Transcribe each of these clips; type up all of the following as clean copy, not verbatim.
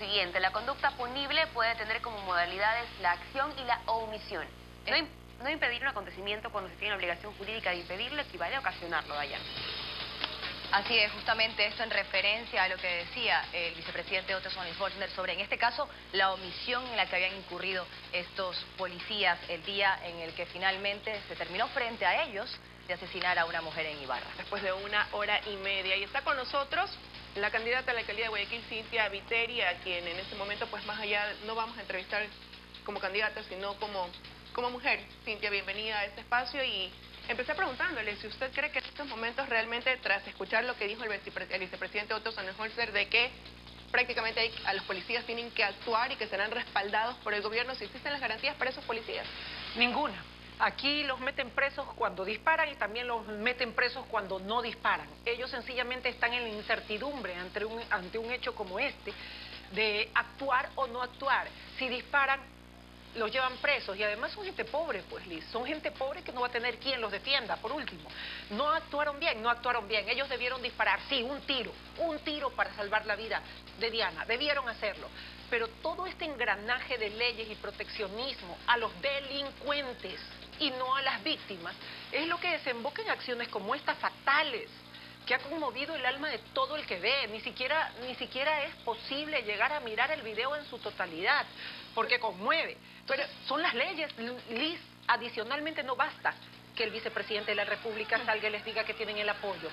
siguiente: la conducta punible puede tener como modalidades la acción y la omisión. No impedir un acontecimiento cuando se tiene la obligación jurídica de impedirlo equivale a ocasionarlo, Dayana. Así es, justamente esto en referencia a lo que decía el vicepresidente Otto Sonnenholzner sobre, en este caso, la omisión en la que habían incurrido estos policías el día en el que finalmente se terminó frente a ellos de asesinar a una mujer en Ibarra. Después de 1 hora y media. Y está con nosotros la candidata a la alcaldía de Guayaquil, Cintia Viteri, a quien en este momento, pues más allá, no vamos a entrevistar como candidata, sino como mujer. Cintia, bienvenida a este espacio y empecé preguntándole si usted cree que en estos momentos realmente, tras escuchar lo que dijo el vicepresidente Otto Sonnenholzner, de que prácticamente a los policías tienen que actuar y que serán respaldados por el gobierno, si existen las garantías para esos policías. Ninguna. Aquí los meten presos cuando disparan y también los meten presos cuando no disparan. Ellos sencillamente están en la incertidumbre ante un hecho como este, de actuar o no actuar. Si disparan, los llevan presos y además son gente pobre, pues Liz, son gente pobre que no va a tener quien los defienda. Por último, no actuaron bien, ellos debieron disparar, sí, un tiro para salvar la vida de Diana, debieron hacerlo, pero todo este engranaje de leyes y proteccionismo a los delincuentes y no a las víctimas es lo que desemboca en acciones como estas fatales, que ha conmovido el alma de todo el que ve. Ni siquiera es posible llegar a mirar el video en su totalidad, porque conmueve. Pero son las leyes, Liz. Adicionalmente no basta que el vicepresidente de la República salga y les diga que tienen el apoyo.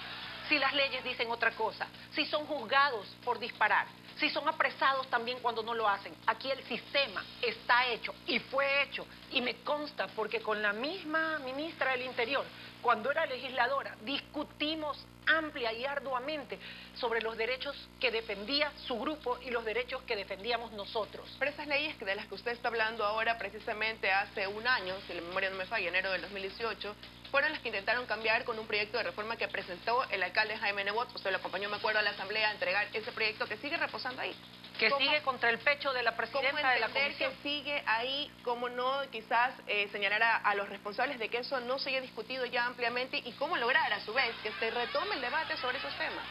Si las leyes dicen otra cosa, si son juzgados por disparar, si son apresados también cuando no lo hacen. Aquí el sistema está hecho y fue hecho, y me consta porque con la misma ministra del Interior, cuando era legisladora, discutimos amplia y arduamente sobre los derechos que defendía su grupo y los derechos que defendíamos nosotros. Pero esas leyes de las que usted está hablando ahora, precisamente hace un año, si la memoria no me falla, enero del 2018, fueron las que intentaron cambiar con un proyecto de reforma que presentó el alcalde Jaime Nebot. Usted lo acompañó, me acuerdo, a la asamblea a entregar ese proyecto que sigue reposando ahí. Que sigue contra el pecho de la presidenta de la comisión. Que sigue ahí, cómo no quizás señalar a los responsables de que eso no se haya discutido ya ampliamente y cómo lograr a su vez que se retome el debate sobre esos temas.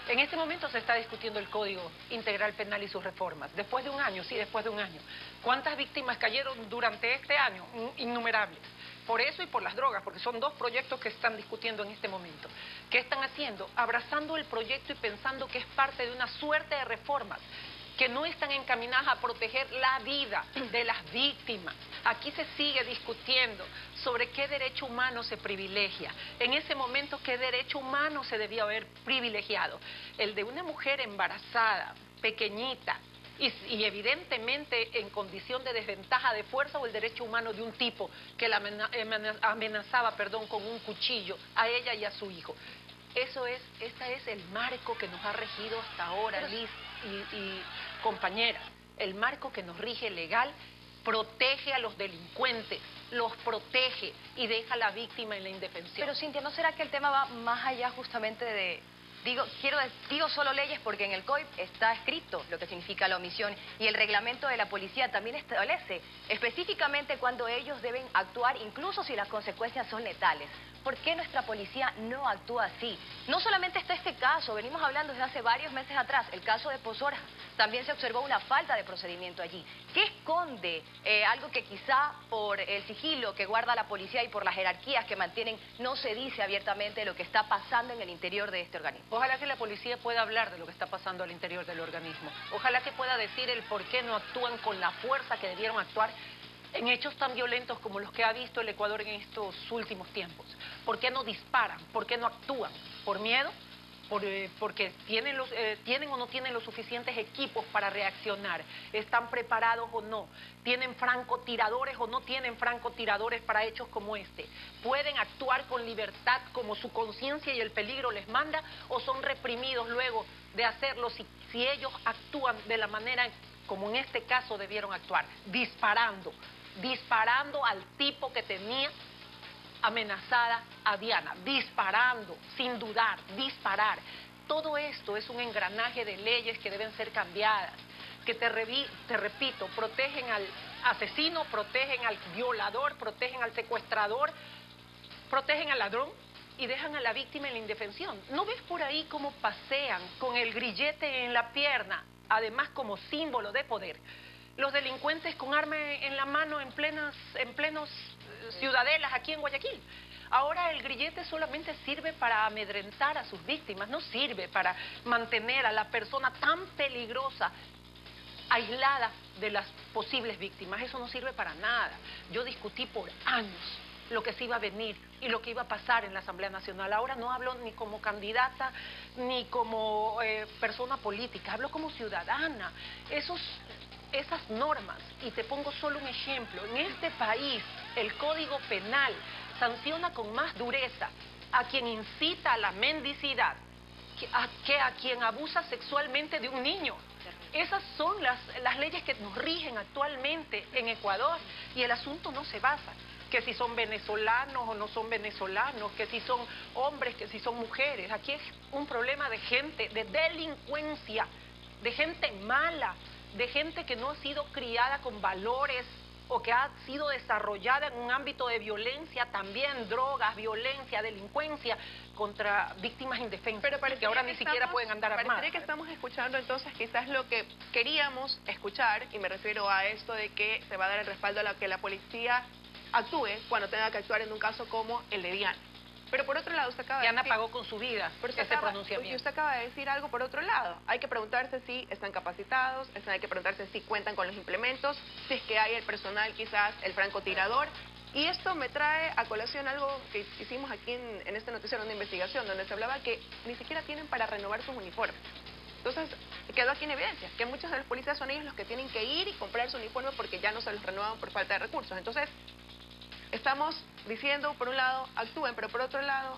En este momento se está discutiendo el Código Integral Penal y sus reformas. Después de un año, sí, después de un año. ¿Cuántas víctimas cayeron durante este año? Innumerables. Por eso y por las drogas, porque son dos proyectos que están discutiendo en este momento. ¿Qué están haciendo? Abrazando el proyecto y pensando que es parte de una suerte de reformas que no están encaminadas a proteger la vida de las víctimas. Aquí se sigue discutiendo sobre qué derecho humano se privilegia. En ese momento, ¿qué derecho humano se debió haber privilegiado? El de una mujer embarazada, pequeñita, y evidentemente en condición de desventaja de fuerza, o el derecho humano de un tipo que la amenazaba con un cuchillo a ella y a su hijo. Este es el marco que nos ha regido hasta ahora, Liz y compañeras. El marco que nos rige legal protege a los delincuentes, los protege y deja a la víctima en la indefensión. Pero Cintia, ¿no será que el tema va más allá justamente de... Digo solo leyes porque en el COIP está escrito lo que significa la omisión y el reglamento de la policía también establece específicamente cuando ellos deben actuar, incluso si las consecuencias son letales? ¿Por qué nuestra policía no actúa así? No solamente está este caso, venimos hablando desde hace varios meses atrás, el caso de Pozora, también se observó una falta de procedimiento allí. ¿Qué esconde algo que quizá por el sigilo que guarda la policía y por las jerarquías que mantienen no se dice abiertamente lo que está pasando en el interior de este organismo? Ojalá que la policía pueda hablar de lo que está pasando al interior del organismo. Ojalá que pueda decir el por qué no actúan con la fuerza que debieron actuar en hechos tan violentos como los que ha visto el Ecuador en estos últimos tiempos. ¿Por qué no disparan? ¿Por qué no actúan? ¿Por miedo? Porque tienen o no tienen los suficientes equipos para reaccionar, están preparados o no, tienen francotiradores o no tienen francotiradores para hechos como este, pueden actuar con libertad como su conciencia y el peligro les manda, o son reprimidos luego de hacerlo si ellos actúan de la manera como en este caso debieron actuar, disparando al tipo que tenía amenazada a Diana, disparando, sin dudar, disparar. Todo esto es un engranaje de leyes que deben ser cambiadas, que te repito, protegen al asesino, protegen al violador, protegen al secuestrador, protegen al ladrón y dejan a la víctima en la indefensión. ¿No ves por ahí cómo pasean con el grillete en la pierna además como símbolo de poder. Los delincuentes con arma en la mano en plenos ciudadelas aquí en Guayaquil. Ahora el grillete solamente sirve para amedrentar a sus víctimas, no sirve para mantener a la persona tan peligrosa aislada de las posibles víctimas. Eso no sirve para nada. Yo discutí por años lo que se iba a venir y lo que iba a pasar en la Asamblea Nacional. Ahora no hablo ni como candidata ni como persona política, hablo como ciudadana. Esas normas, y te pongo solo un ejemplo, en este país el Código Penal sanciona con más dureza a quien incita a la mendicidad que a quien abusa sexualmente de un niño. Esas son las leyes que nos rigen actualmente en Ecuador, y el asunto no se basa que si son venezolanos o no son venezolanos, que si son hombres, que si son mujeres. Aquí es un problema de gente, de delincuencia, de gente mala, de gente que no ha sido criada con valores o que ha sido desarrollada en un ámbito de violencia, también drogas, violencia, delincuencia contra víctimas indefensas, pero que ahora ni siquiera pueden andar armadas. Parecería que estamos escuchando entonces quizás lo que queríamos escuchar, y me refiero a esto de que se va a dar el respaldo a que la policía actúe cuando tenga que actuar en un caso como el de Diana. Pero por otro lado, usted acaba de Diana decir... pagó con su vida ese pronunciamiento. Usted acaba de decir algo por otro lado. Hay que preguntarse si están capacitados, hay que preguntarse si cuentan con los implementos, si es que hay el personal, quizás el francotirador. Y esto me trae a colación algo que hicimos aquí en este noticiero de investigación, donde se hablaba que ni siquiera tienen para renovar sus uniformes. Entonces, quedó aquí en evidencia que muchos de los policías son ellos los que tienen que ir y comprar su uniforme porque ya no se los renuevan por falta de recursos. Entonces, estamos diciendo, por un lado, actúen, pero por otro lado,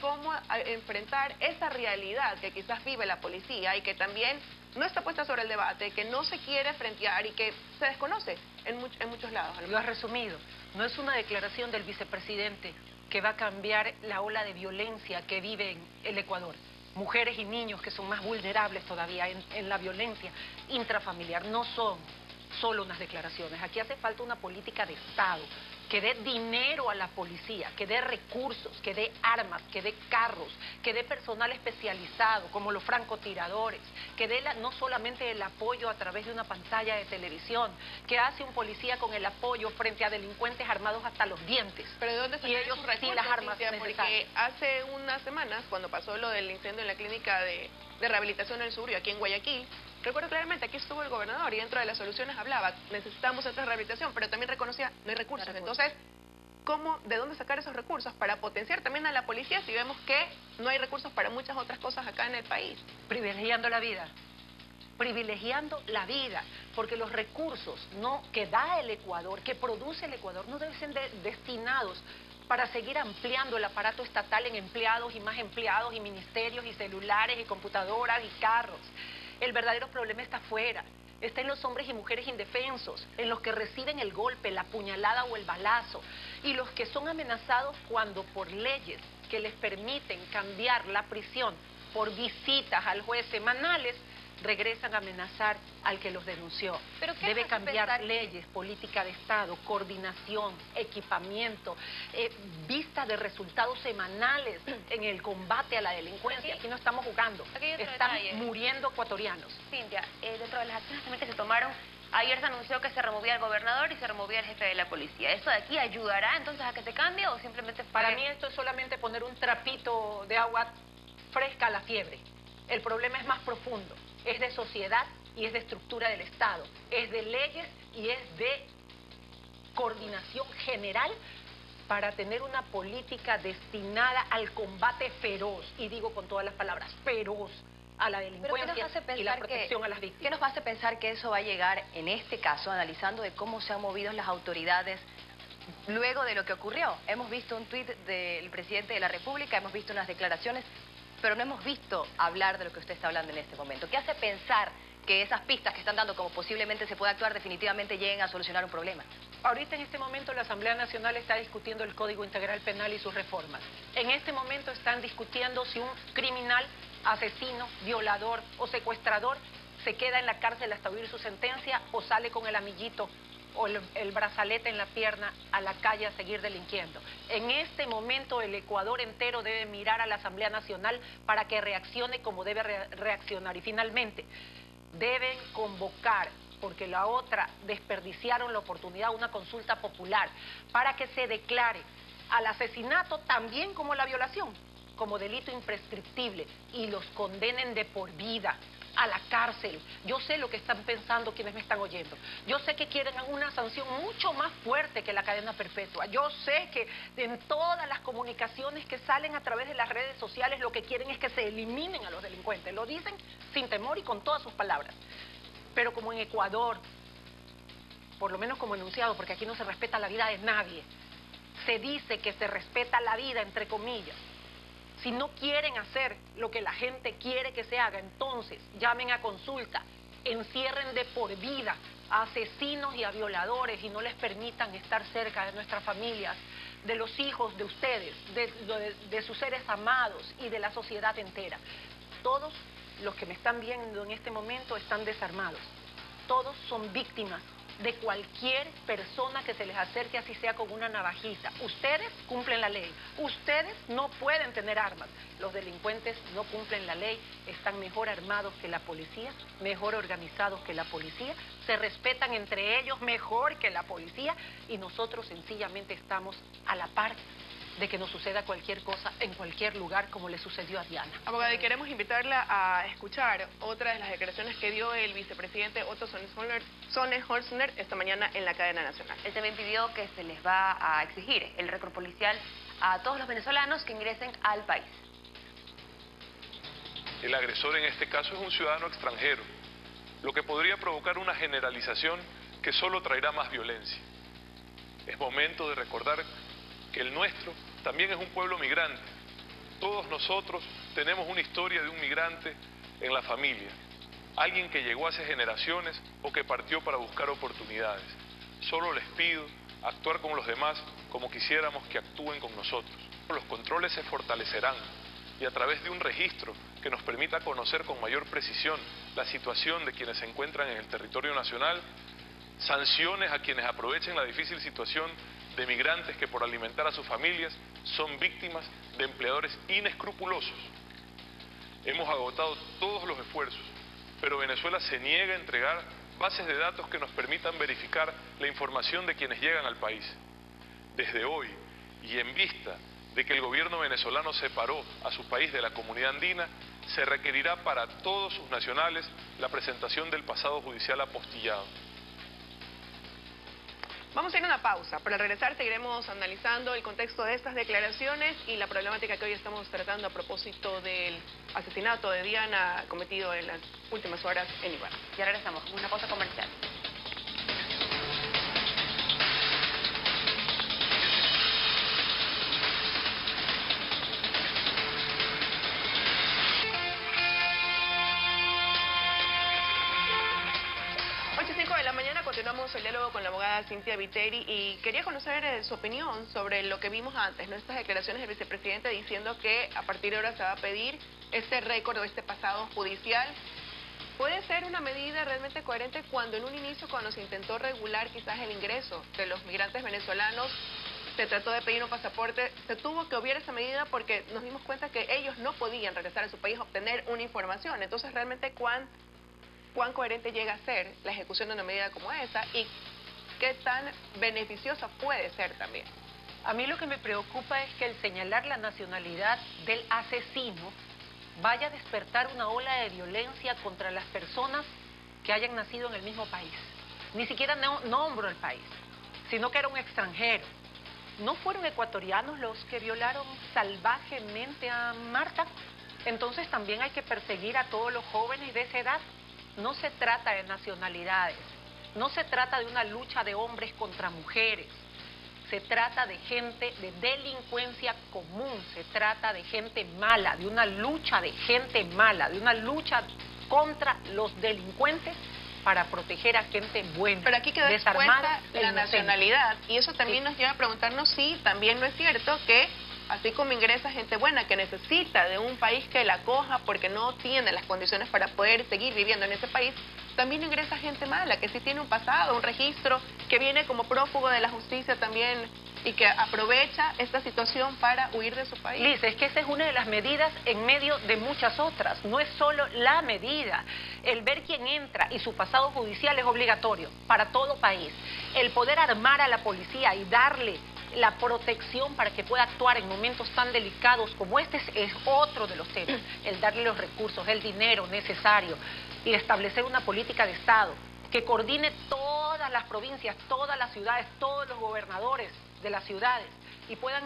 ¿cómo enfrentar esa realidad que quizás vive la policía y que también no está puesta sobre el debate, que no se quiere frentear y que se desconoce en muchos lados? Lo has resumido. No es una declaración del vicepresidente que va a cambiar la ola de violencia que vive en el Ecuador. Mujeres y niños que son más vulnerables todavía en la violencia intrafamiliar. No son solo unas declaraciones. Aquí hace falta una política de Estado que dé dinero a la policía, que dé recursos, que dé armas, que dé carros, que dé personal especializado como los francotiradores, que dé no solamente el apoyo a través de una pantalla de televisión, que hace un policía con el apoyo frente a delincuentes armados hasta los dientes. Pero ¿de dónde sacan ellos esos recursos, sí las armas Cintia? necesarias? Porque hace unas semanas, cuando pasó lo del incendio en la clínica de rehabilitación del Surio, aquí en Guayaquil, recuerdo claramente, aquí estuvo el gobernador y dentro de las soluciones hablaba, necesitamos centros de rehabilitación, pero también reconocía, no hay recursos. Entonces, ¿de dónde sacar esos recursos? Para potenciar también a la policía si vemos que no hay recursos para muchas otras cosas acá en el país. Privilegiando la vida. Privilegiando la vida, porque los recursos que da el Ecuador, que produce el Ecuador, no deben ser destinados para seguir ampliando el aparato estatal en empleados y más empleados y ministerios y celulares y computadoras y carros. El verdadero problema está afuera, está en los hombres y mujeres indefensos, en los que reciben el golpe, la puñalada o el balazo, y los que son amenazados cuando por leyes que les permiten cambiar la prisión por visitas al juez semanales, regresan a amenazar al que los denunció. ¿Pero qué debe hace cambiar pensar leyes, política de Estado, coordinación, equipamiento, vista de resultados semanales en el combate a la delincuencia? Aquí no estamos jugando, aquí hay otro están detalle. muriendo ecuatorianos. Cintia, dentro de las acciones también que se tomaron, ayer se anunció que se removía el gobernador y se removía el jefe de la policía. ¿Esto de aquí ayudará entonces a que se cambie o simplemente Para mí esto es solamente poner un trapito de agua fresca a la fiebre. El problema es más profundo, es de sociedad y es de estructura del Estado, es de leyes y es de coordinación general para tener una política destinada al combate feroz, y digo con todas las palabras, feroz, a la delincuencia y la protección a las víctimas. ¿Qué nos hace pensar que eso va a llegar, en este caso, analizando de cómo se han movido las autoridades luego de lo que ocurrió? Hemos visto un tuit del presidente de la República, hemos visto unas declaraciones, pero no hemos visto hablar de lo que usted está hablando en este momento. ¿Qué hace pensar que esas pistas que están dando, como posiblemente se puede actuar, definitivamente lleguen a solucionar un problema? Ahorita en este momento la Asamblea Nacional está discutiendo el Código Integral Penal y sus reformas. En este momento están discutiendo si un criminal, asesino, violador o secuestrador se queda en la cárcel hasta oír su sentencia o sale con el amiguito o el brazalete en la pierna a la calle a seguir delinquiendo. En este momento el Ecuador entero debe mirar a la Asamblea Nacional para que reaccione como debe reaccionar. Y finalmente, deben convocar, porque la otra desperdiciaron la oportunidad, una consulta popular, para que se declare al asesinato también como la violación, como delito imprescriptible, y los condenen de por vida a la cárcel. Yo sé lo que están pensando quienes me están oyendo. Yo sé que quieren una sanción mucho más fuerte que la cadena perpetua. Yo sé que en todas las comunicaciones que salen a través de las redes sociales lo que quieren es que se eliminen a los delincuentes. Lo dicen sin temor y con todas sus palabras. Pero como en Ecuador, por lo menos como enunciado, porque aquí no se respeta la vida de nadie, se dice que se respeta la vida, entre comillas. Si no quieren hacer lo que la gente quiere que se haga, entonces llamen a consulta, encierren de por vida a asesinos y a violadores y no les permitan estar cerca de nuestras familias, de los hijos de ustedes, de sus seres amados y de la sociedad entera. Todos los que me están viendo en este momento están desarmados. Todos son víctimas de cualquier persona que se les acerque, así sea con una navajita. Ustedes cumplen la ley, ustedes no pueden tener armas. Los delincuentes no cumplen la ley, están mejor armados que la policía, mejor organizados que la policía, se respetan entre ellos mejor que la policía y nosotros sencillamente estamos a la par de que nos suceda cualquier cosa en cualquier lugar como le sucedió a Diana. Abogada, y queremos invitarla a escuchar otra de las declaraciones que dio el vicepresidente Otto Sonnenholzner esta mañana en la cadena nacional. Él también pidió que se les va a exigir el récord policial a todos los venezolanos que ingresen al país. El agresor en este caso es un ciudadano extranjero, lo que podría provocar una generalización que solo traerá más violencia. Es momento de recordar que el nuestro también es un pueblo migrante. Todos nosotros tenemos una historia de un migrante en la familia, alguien que llegó hace generaciones o que partió para buscar oportunidades. Solo les pido actuar con los demás como quisiéramos que actúen con nosotros. Los controles se fortalecerán y a través de un registro que nos permita conocer con mayor precisión la situación de quienes se encuentran en el territorio nacional, sanciones a quienes aprovechen la difícil situación de migrantes que por alimentar a sus familias son víctimas de empleadores inescrupulosos. Hemos agotado todos los esfuerzos, pero Venezuela se niega a entregar bases de datos que nos permitan verificar la información de quienes llegan al país. Desde hoy, y en vista de que el gobierno venezolano separó a su país de la comunidad andina, se requerirá para todos sus nacionales la presentación del pasado judicial apostillado. Vamos a ir a una pausa. Para regresar seguiremos analizando el contexto de estas declaraciones y la problemática que hoy estamos tratando a propósito del asesinato de Diana cometido en las últimas horas en Ibarra. Ya regresamos, una pausa comercial. Continuamos el diálogo con la abogada Cynthia Viteri y quería conocer su opinión sobre lo que vimos antes, ¿no? Estas declaraciones del vicepresidente diciendo que a partir de ahora se va a pedir este récord o este pasado judicial. ¿Puede ser una medida realmente coherente cuando en un inicio, cuando se intentó regular quizás el ingreso de los migrantes venezolanos, se trató de pedir un pasaporte, se tuvo que obviar esa medida porque nos dimos cuenta que ellos no podían regresar a su país a obtener una información? Entonces, realmente, ¿cuán coherente llega a ser la ejecución de una medida como esa y qué tan beneficiosa puede ser también? A mí lo que me preocupa es que el señalar la nacionalidad del asesino vaya a despertar una ola de violencia contra las personas que hayan nacido en el mismo país. Ni siquiera nombro el país, sino que era un extranjero. ¿No fueron ecuatorianos los que violaron salvajemente a Marta? Entonces también hay que perseguir a todos los jóvenes de esa edad. No se trata de nacionalidades, no se trata de una lucha de hombres contra mujeres, se trata de gente de delincuencia común, se trata de gente mala, de una lucha de gente mala, de una lucha contra los delincuentes para proteger a gente buena. Pero aquí quedó expuesta la nacionalidad y eso también nos lleva a preguntarnos si también no es cierto que así como ingresa gente buena que necesita de un país que la acoja porque no tiene las condiciones para poder seguir viviendo en ese país, también ingresa gente mala, que sí tiene un pasado, un registro, que viene como prófugo de la justicia también y que aprovecha esta situación para huir de su país. Liz, es que esa es una de las medidas en medio de muchas otras, no es solo la medida. El ver quién entra y su pasado judicial es obligatorio para todo país. El poder armar a la policía y darle la protección para que pueda actuar en momentos tan delicados como este es otro de los temas. El darle los recursos, el dinero necesario y establecer una política de Estado que coordine todas las provincias, todas las ciudades, todos los gobernadores de las ciudades y puedan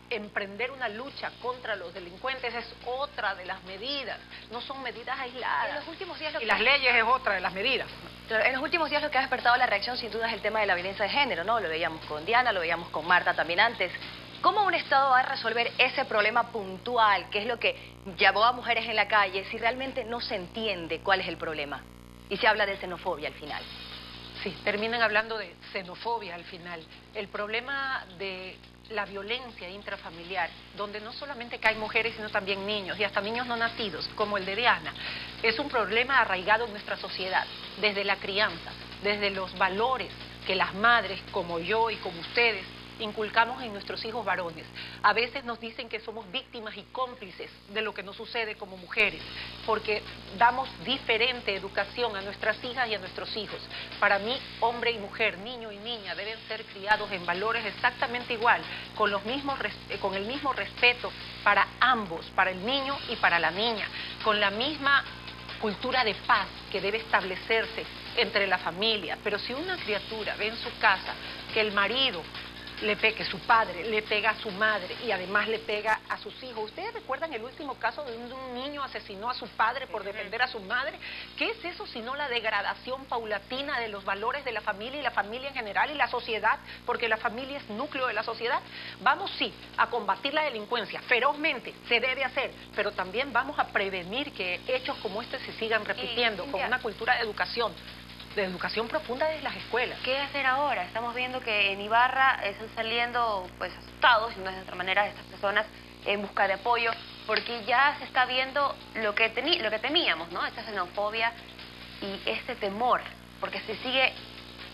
emprender una lucha contra los delincuentes es otra de las medidas, no son medidas aisladas. En los últimos días y las leyes es otra de las medidas. En los últimos días lo que ha despertado la reacción sin duda es el tema de la violencia de género, ¿no? Lo veíamos con Diana, lo veíamos con Marta también antes. ¿Cómo un Estado va a resolver ese problema puntual, que es lo que llevó a mujeres en la calle, si realmente no se entiende cuál es el problema? Y se habla de xenofobia al final. Sí, terminan hablando de xenofobia al final. El problema de la violencia intrafamiliar, donde no solamente caen mujeres, sino también niños, y hasta niños no nacidos, como el de Diana, es un problema arraigado en nuestra sociedad, desde la crianza, desde los valores que las madres, como yo y como ustedes, inculcamos en nuestros hijos varones. A veces nos dicen que somos víctimas y cómplices de lo que nos sucede como mujeres, porque damos diferente educación a nuestras hijas y a nuestros hijos. Para mí, hombre y mujer, niño y niña, deben ser criados en valores exactamente igual, con el mismo respeto para ambos, para el niño y para la niña, con la misma cultura de paz que debe establecerse entre la familia. Pero si una criatura ve en su casa que el marido que su padre le pega a su madre y además le pega a sus hijos. ¿Ustedes recuerdan el último caso de un niño asesinó a su padre por defender a su madre? ¿Qué es eso sino la degradación paulatina de los valores de la familia y la familia en general y la sociedad? Porque la familia es núcleo de la sociedad. Vamos, sí, a combatir la delincuencia ferozmente, se debe hacer, pero también vamos a prevenir que hechos como este se sigan repitiendo con una cultura de educación profunda desde las escuelas. ¿Qué hacer ahora? Estamos viendo que en Ibarra están saliendo pues asustados, no es de otra manera, estas personas en busca de apoyo, porque ya se está viendo lo que temíamos, ¿no? Esta xenofobia y este temor, porque se sigue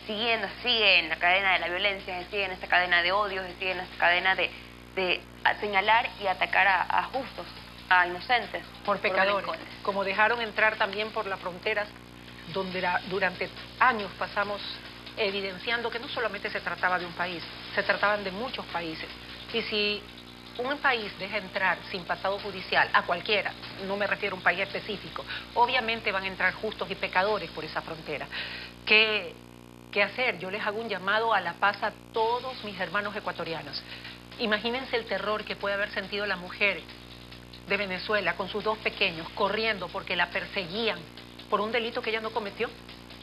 en la cadena de la violencia, se sigue en esta cadena de odio, se sigue en esta cadena de señalar y atacar a justos, a inocentes. Por pecadores, como dejaron entrar también por las fronteras, donde durante años pasamos evidenciando que no solamente se trataba de un país, se trataban de muchos países. Y si un país deja entrar sin pasado judicial a cualquiera, no me refiero a un país específico, obviamente van a entrar justos y pecadores por esa frontera. ¿Qué hacer? Yo les hago un llamado a la paz a todos mis hermanos ecuatorianos. Imagínense el terror que puede haber sentido la mujer de Venezuela con sus dos pequeños corriendo porque la perseguían por un delito que ella no cometió.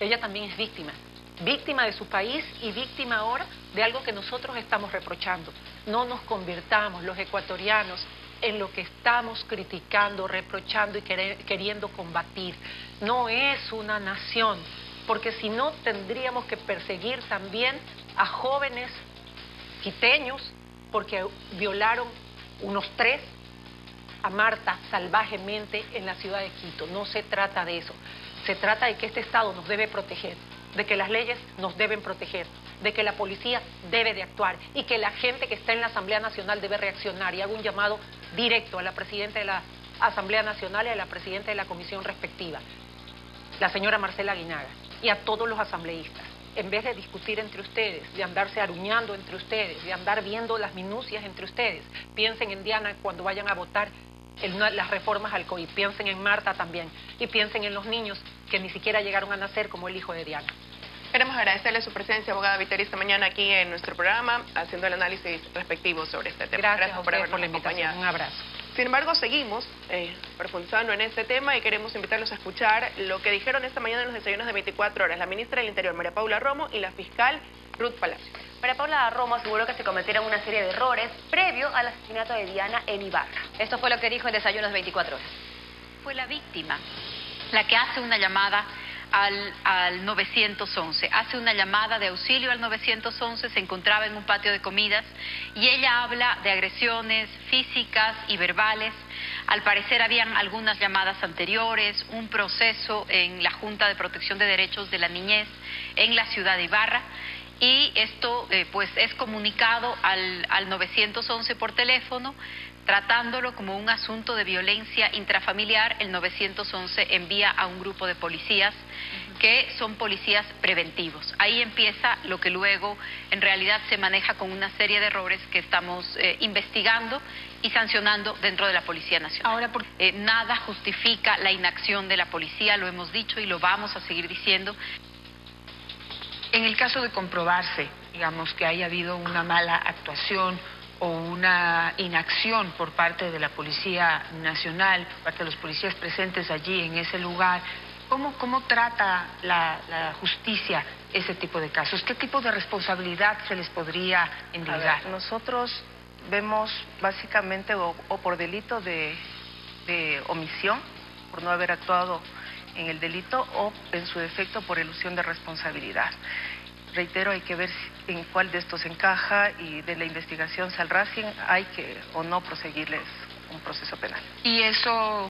Ella también es víctima de su país y víctima ahora de algo que nosotros estamos reprochando. No nos convirtamos los ecuatorianos en lo que estamos criticando, reprochando y queriendo combatir. No es una nación, porque si no tendríamos que perseguir también a jóvenes quiteños porque violaron unos 3 a Marta salvajemente en la ciudad de Quito. No se trata de eso. Se trata de que este Estado nos debe proteger, de que las leyes nos deben proteger, de que la policía debe de actuar y que la gente que está en la Asamblea Nacional debe reaccionar. Y hago un llamado directo a la presidenta de la Asamblea Nacional y a la presidenta de la comisión respectiva, la señora Marcela Aguinaga, y a todos los asambleístas. En vez de discutir entre ustedes, de andarse aruñando entre ustedes, de andar viendo las minucias entre ustedes, piensen en Diana cuando vayan a votar las reformas al COI, piensen en Marta también y piensen en los niños que ni siquiera llegaron a nacer como el hijo de Diana. Queremos agradecerle su presencia, abogada Viteri, esta mañana aquí en nuestro programa, haciendo el análisis respectivo sobre este tema. Gracias por la invitación. Un abrazo. Sin embargo, seguimos profundizando en este tema y queremos invitarlos a escuchar lo que dijeron esta mañana en los desayunos de 24 horas la ministra del Interior, María Paula Romo, y la fiscal Ruth Palacio. María Paula Romo aseguró que se cometieron una serie de errores previo al asesinato de Diana en Ibarra. Esto fue lo que dijo en Desayunos 24 horas. Fue la víctima la que hace una llamada al 911. Hace una llamada de auxilio al 911, se encontraba en un patio de comidas y ella habla de agresiones físicas y verbales. Al parecer habían algunas llamadas anteriores, un proceso en la Junta de Protección de Derechos de la Niñez en la ciudad de Ibarra. Y esto pues es comunicado al 911 por teléfono, tratándolo como un asunto de violencia intrafamiliar. El 911 envía a un grupo de policías que son policías preventivos. Ahí empieza lo que luego en realidad se maneja con una serie de errores que estamos investigando y sancionando dentro de la Policía Nacional. Ahora, nada justifica la inacción de la policía, lo hemos dicho y lo vamos a seguir diciendo. En el caso de comprobarse, digamos, que haya habido una mala actuación o una inacción por parte de la Policía Nacional, por parte de los policías presentes allí en ese lugar, ¿cómo trata la justicia ese tipo de casos? ¿Qué tipo de responsabilidad se les podría endilgar? Nosotros vemos básicamente o por delito de omisión, por no haber actuado en el delito, o en su defecto por elusión de responsabilidad. Reitero, hay que ver en cuál de estos encaja y de la investigación saldrá si hay que o no proseguirles un proceso penal. Y eso